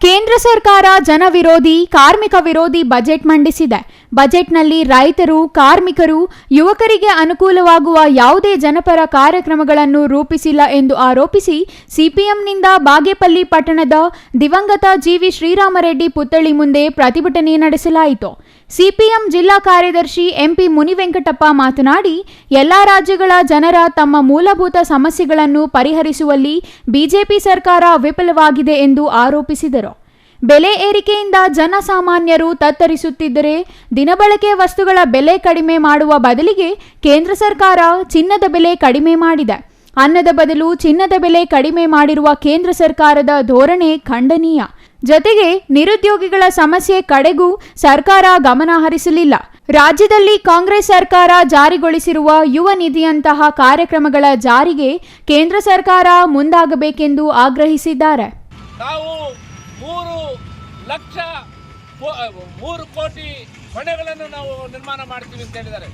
ಕೇಂದ್ರ ಸರ್ಕಾರ ಜನವಿರೋಧಿ ಕಾರ್ಮಿಕ ವಿರೋಧಿ ಬಜೆಟ್ ಮಂಡಿಸಿದೆ. ಬಜೆಟ್ನಲ್ಲಿ ರೈತರು, ಕಾರ್ಮಿಕರು, ಯುವಕರಿಗೆ ಅನುಕೂಲವಾಗುವ ಯಾವುದೇ ಜನಪರ ಕಾರ್ಯಕ್ರಮಗಳನ್ನು ರೂಪಿಸಿಲ್ಲ ಎಂದು ಆರೋಪಿಸಿ ಸಿಪಿಎಂನಿಂದ ಬಾಗೇಪಲ್ಲಿ ಪಟ್ಟಣದ ದಿವಂಗತ ಜಿವಿ ಶ್ರೀರಾಮರೆಡ್ಡಿ ಪುತ್ಥಳಿ ಮುಂದೆ ಪ್ರತಿಭಟನೆ ನಡೆಸಲಾಯಿತು. ಸಿಪಿಎಂ ಜಿಲ್ಲಾ ಕಾರ್ಯದರ್ಶಿ ಎಂಪಿ ಮುನಿವೆಂಕಟಪ್ಪ ಮಾತನಾಡಿ, ಎಲ್ಲಾ ರಾಜ್ಯಗಳ ಜನರ ತಮ್ಮ ಮೂಲಭೂತ ಸಮಸ್ಯೆಗಳನ್ನು ಪರಿಹರಿಸುವಲ್ಲಿ ಬಿಜೆಪಿ ಸರ್ಕಾರ ವಿಫಲವಾಗಿದೆ ಎಂದು ಆರೋಪಿಸಿದರು. ಬೆಲೆ ಏರಿಕೆಯಿಂದ ಜನಸಾಮಾನ್ಯರು ತತ್ತರಿಸುತ್ತಿದ್ದರೆ ದಿನಬಳಕೆ ವಸ್ತುಗಳ ಬೆಲೆ ಕಡಿಮೆ ಮಾಡುವ ಬದಲಿಗೆ ಕೇಂದ್ರ ಸರ್ಕಾರ ಚಿನ್ನದ ಬೆಲೆ ಕಡಿಮೆ ಮಾಡಿದೆ. ಅನ್ನದ ಬದಲು ಚಿನ್ನದ ಬೆಲೆ ಕಡಿಮೆ ಮಾಡಿರುವ ಕೇಂದ್ರ ಸರ್ಕಾರದ ಧೋರಣೆ ಖಂಡನೀಯ. ಜೊತೆಗೆ ನಿರುದ್ಯೋಗಿಗಳ ಸಮಸ್ಯೆ ಕಡೆಗೂ ಸರ್ಕಾರ ಗಮನ ಹರಿಸಲಿಲ್ಲ. ರಾಜ್ಯದಲ್ಲಿ ಕಾಂಗ್ರೆಸ್ ಸರ್ಕಾರ ಜಾರಿಗೊಳಿಸಿರುವ ಯುವ ನಿಧಿಯಂತಹ ಕಾರ್ಯಕ್ರಮಗಳ ಜಾರಿಗೆ ಕೇಂದ್ರ ಸರ್ಕಾರ ಮುಂದಾಗಬೇಕೆಂದು ಆಗ್ರಹಿಸಿದ್ದಾರೆ. ನಾವು 3 ಕೋಟಿ ಮನೆಗಳನ್ನು ನಾವು ನಿರ್ಮಾಣ ಮಾಡ್ತೀವಿ ಅಂತ ಹೇಳಿದ್ದಾರೆ.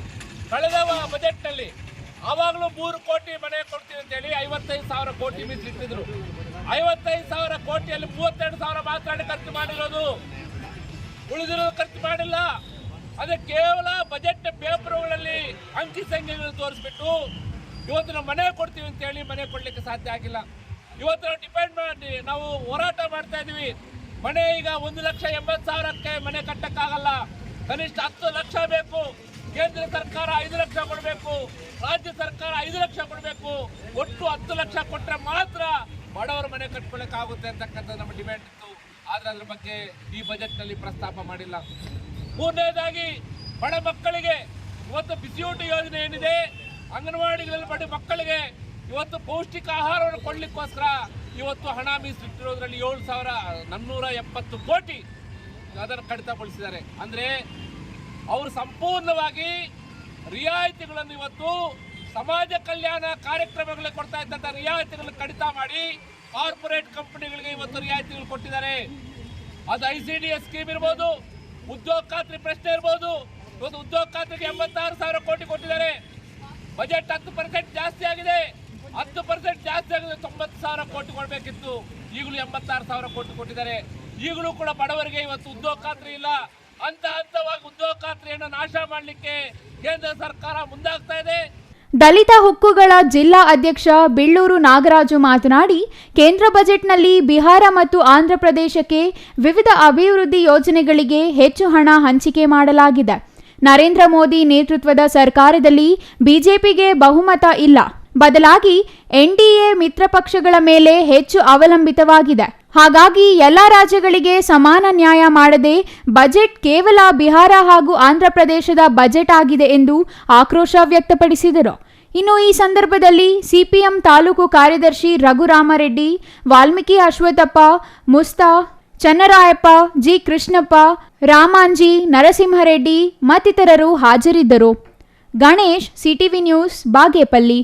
ಕಳೆದ ಬಜೆಟ್ನಲ್ಲಿ ಆವಾಗಲೂ 3 ಕೋಟಿ ಮನೆ ಕೊಡ್ತೀವಿ ಅಂತೇಳಿ 55,000 ಕೋಟಿ ಮೀಸಲಿಟ್ಟಿದ್ರು. 55,000 ಕೋಟಿಯಲ್ಲಿ 32,000 ಮಾತ್ರ ಖರ್ಚು ಮಾಡಿರೋದು, ಉಳಿದಿರೋದು ಖರ್ಚು ಮಾಡಿಲ್ಲ. ಅದೇ ಕೇವಲ ಬಜೆಟ್ ಪೇಪರ್ಗಳಲ್ಲಿ ಅಂಕಿ ಸಂಖ್ಯೆಗಳು ತೋರಿಸ್ಬಿಟ್ಟು ಇವತ್ತು ನಾವು ಮನೆ ಕೊಡ್ತೀವಿ ಅಂತೇಳಿ ಮನೆ ಕೊಡ್ಲಿಕ್ಕೆ ಸಾಧ್ಯ ಆಗಿಲ್ಲ. ಇವತ್ತು ನಾವು ಡಿಪೆಂಡ್ ಮಾಡಿ ನಾವು ಹೋರಾಟ ಮಾಡ್ತಾ ಇದೀವಿ. ಮನೆ ಈಗ 1,80,000ಕ್ಕೆ ಮನೆ ಕಟ್ಟಕ್ಕಾಗಲ್ಲ, ಕನಿಷ್ಠ 10 ಲಕ್ಷ ಬೇಕು. ಕೇಂದ್ರ ಸರ್ಕಾರ 5 ಲಕ್ಷ ಕೊಡಬೇಕು, ರಾಜ್ಯ ಸರ್ಕಾರ 5 ಲಕ್ಷ ಕೊಡಬೇಕು. ಒಟ್ಟು 10 ಲಕ್ಷ ಕೊಟ್ಟರೆ ಮಾತ್ರ ಬಡವರ ಮನೆ ಕಟ್ಕೊಳ್ಳೋಕ್ಕಾಗುತ್ತೆ ಅಂತಕ್ಕಂಥ ನಮ್ಮ ಡಿಮ್ಯಾಂಡ್ ಇತ್ತು. ಆದರೆ ಅದ್ರ ಬಗ್ಗೆ ಈ ಬಜೆಟ್ನಲ್ಲಿ ಪ್ರಸ್ತಾಪ ಮಾಡಿಲ್ಲ. ಮೂರನೇದಾಗಿ ಬಡ ಮಕ್ಕಳಿಗೆ ಇವತ್ತು ಬಿಸಿಯೂಟ ಯೋಜನೆ ಏನಿದೆ, ಅಂಗನವಾಡಿಗಳಲ್ಲಿ ಬಡ ಮಕ್ಕಳಿಗೆ ಇವತ್ತು ಪೌಷ್ಟಿಕ ಆಹಾರವನ್ನು ಕೊಡ್ಲಿಕ್ಕೋಸ್ಕರ ಇವತ್ತು ಹಣ ಮೀಸಲಿಟ್ಟಿರೋದ್ರಲ್ಲಿ 7,470 ಕೋಟಿ ಅದನ್ನು ಕಡಿತಗೊಳಿಸಿದ್ದಾರೆ. ಅಂದರೆ ಅವರು ಸಂಪೂರ್ಣವಾಗಿ ರಿಯಾಯಿತಿಗಳನ್ನು ಇವತ್ತು ಸಮಾಜ ಕಲ್ಯಾಣ ಕಾರ್ಯಕ್ರಮಗಳಿಗೆ ಕೊಡ್ತಾ ಇದ್ದಂಥ ರಿಯಾಯಿತಿಗಳನ್ನು ಕಡಿತ ಮಾಡಿ ಕಾರ್ಪೊರೇಟ್ ಕಂಪನಿಗಳಿಗೆ ಇವತ್ತು ರಿಯಾಯಿತಿಗಳು ಕೊಟ್ಟಿದ್ದಾರೆ. ಅದು ICDS ಸ್ಕೀಮ್ ಇರ್ಬೋದು, ಉದ್ಯೋಗ ಖಾತ್ರಿ ಪ್ರಶ್ನೆ ಇರ್ಬೋದು. ಇವತ್ತು ಉದ್ಯೋಗ ಖಾತ್ರಿಗೆ 86,000 ಕೋಟಿ ಕೊಟ್ಟಿದ್ದಾರೆ. ಬಜೆಟ್ 10% ಜಾಸ್ತಿ ಆಗಿದೆ. 10% ಜಾಸ್ತಿ ಆಗಿದೆ. 90,000 ಕೋಟಿ ಕೊಡಬೇಕಿತ್ತು, ಈಗಲೂ 86,000 ಕೋಟಿ ಕೊಟ್ಟಿದ್ದಾರೆ. ಈಗಲೂ ಕೂಡ ಬಡವರಿಗೆ ಇವತ್ತು ಉದ್ಯೋಗ ಖಾತ್ರಿ ಇಲ್ಲ. ಹಂತವಾಗಿ ಉದ್ಯೋಗ ಖಾತ್ರಿಯನ್ನು ನಾಶ ಮಾಡಲಿಕ್ಕೆ ಕೇಂದ್ರ ಸರ್ಕಾರ ಮುಂದಾಗ್ತಾ ಇದೆ. ದಲಿತ ಹುಕ್ಕುಗಳ ಜಿಲ್ಲಾ ಅಧ್ಯಕ್ಷ ಬಿಳ್ಳೂರು ನಾಗರಾಜು ಮಾತನಾಡಿ, ಕೇಂದ್ರ ಬಜೆಟ್ನಲ್ಲಿ ಬಿಹಾರ ಮತ್ತು ಆಂಧ್ರ ಪ್ರದೇಶಕ್ಕೆ ವಿವಿಧ ಅಭಿವೃದ್ಧಿ ಯೋಜನೆಗಳಿಗೆ ಹೆಚ್ಚು ಹಣ ಹಂಚಿಕೆ ಮಾಡಲಾಗಿದೆ. ನರೇಂದ್ರ ಮೋದಿ ನೇತೃತ್ವದ ಸರ್ಕಾರದಲ್ಲಿ ಬಿಜೆಪಿಗೆ ಬಹುಮತ ಇಲ್ಲ, ಬದಲಾಗಿ NDA ಮಿತ್ರ ಪಕ್ಷಗಳ ಮೇಲೆ ಹೆಚ್ಚು ಅವಲಂಬಿತವಾಗಿದೆ. ಹಾಗಾಗಿ ಎಲ್ಲ ರಾಜ್ಯಗಳಿಗೆ ಸಮಾನ ನ್ಯಾಯ ಮಾಡದೆ ಬಜೆಟ್ ಕೇವಲ ಬಿಹಾರ ಹಾಗೂ ಆಂಧ್ರ ಪ್ರದೇಶದ ಬಜೆಟ್ ಆಗಿದೆ ಎಂದು ಆಕ್ರೋಶ ವ್ಯಕ್ತಪಡಿಸಿದರು. ಇನ್ನು ಈ ಸಂದರ್ಭದಲ್ಲಿ ಸಿಪಿಎಂ ತಾಲೂಕು ಕಾರ್ಯದರ್ಶಿ ರಘುರಾಮರೆಡ್ಡಿ, ವಾಲ್ಮೀಕಿ ಅಶ್ವತ್ಥಪ್ಪ, ಮುಸ್ತಾ, ಚನ್ನರಾಯಪ್ಪ, ಜಿ ಕೃಷ್ಣಪ್ಪ, ರಾಮಾಂಜಿ, ನರಸಿಂಹರೆಡ್ಡಿ ಮತ್ತಿತರರು ಹಾಜರಿದ್ದರು. Ganesh, CTV news, Bagepalli.